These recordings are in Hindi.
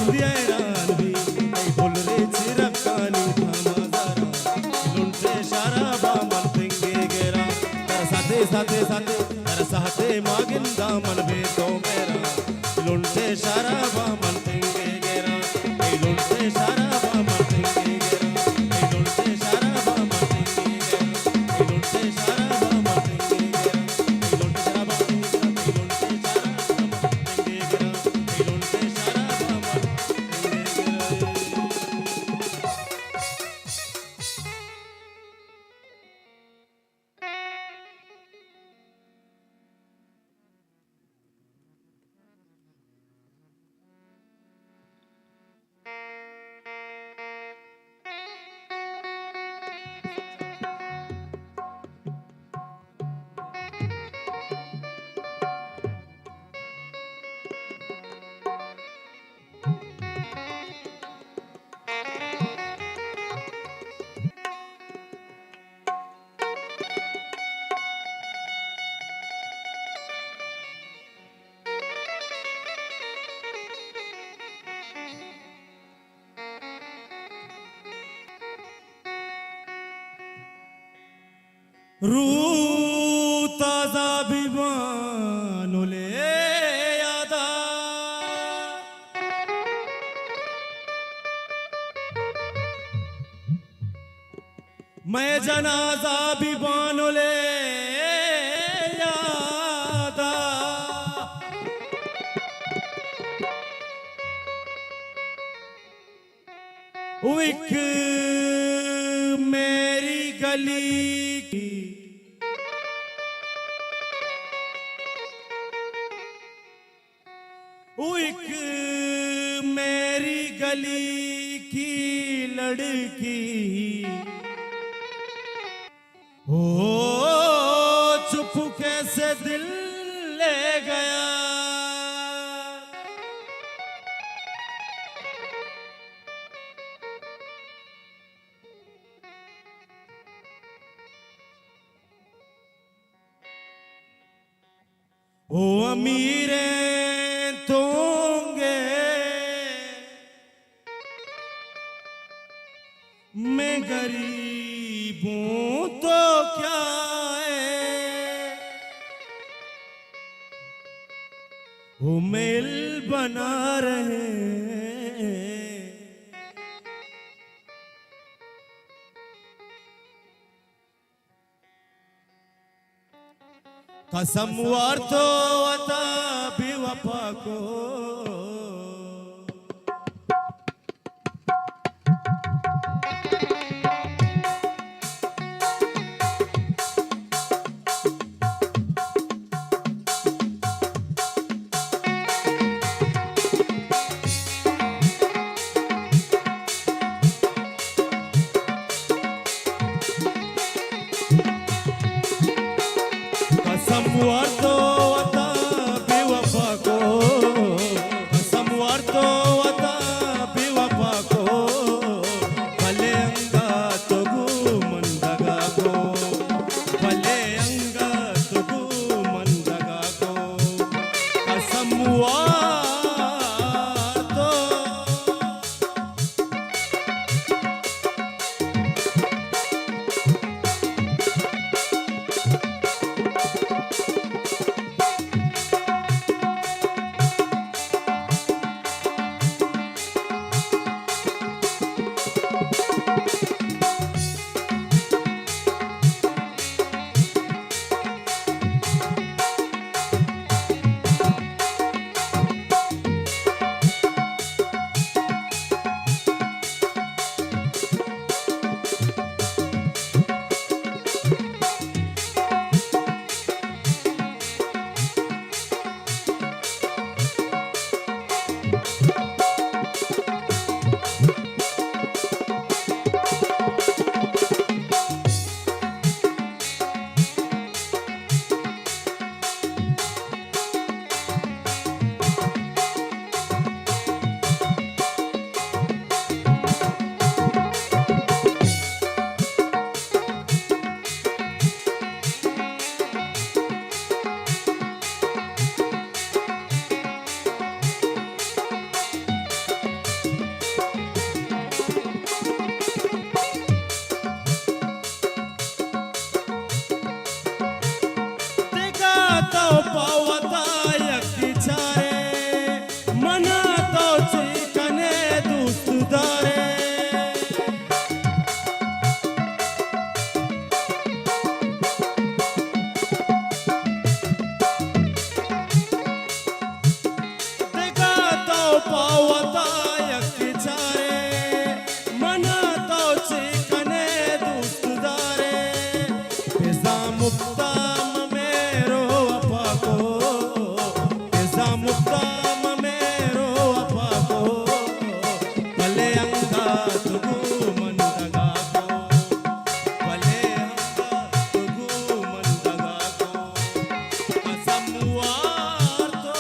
इंदिया ईरान भी नहीं भूल रही चिरकानी थामा जरा लुंटे शाराबा मन पिंगे गेरा तेरा साथे साथे साथे तेरा साथे मागिंदा मन भी तो मेरा लुंटे शाराबा मन पिंगे गेरा लुंटे शाराबा मन पिंगे गेरा लुंटे शाराबा मन पिंगे गेरा लुंटे शाराबा मन पिंगे गेरा लुंटे शाराबा मन पिंगे गेरा लुंटे शाराबा मन रूह ताजा बिबानो ले यादा मैं जनाजा बिबानो ले यादा एक मेरी गली की एक मेरी गली की लड़की हो चुप कैसे दिल ले गया ओ अमीरे तोंगे मैं गरीब हूं तो क्या है वो मेल बना रहे कसम वार तो अता भी वफा को समवार तो अता भी पावता यक्षारे मना तो चिकने दुस्तदारे पिज़ा मुक्ता मेरो अपाको पिज़ा मुक्ता मेरो अपाको भले अंगा तुगु मंदगा को भले अंगा तुगु मंदगा को असमुआर तो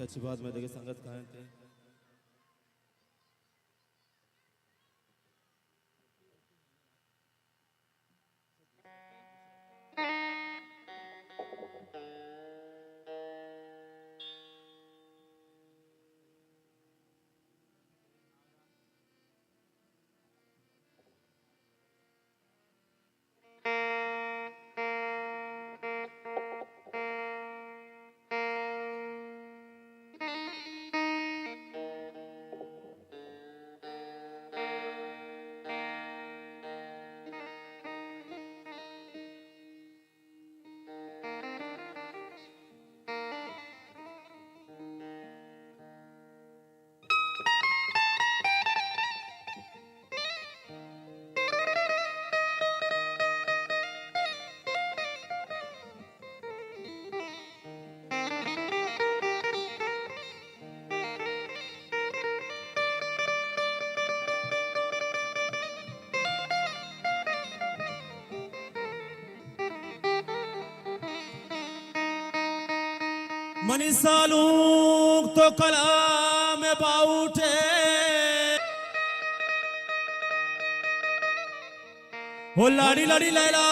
अच्छी बात मैं देखे संगत कहाँ थे। मनीषालूक तो कलाम बाउटे हो लाड़ी लाड़ी लैला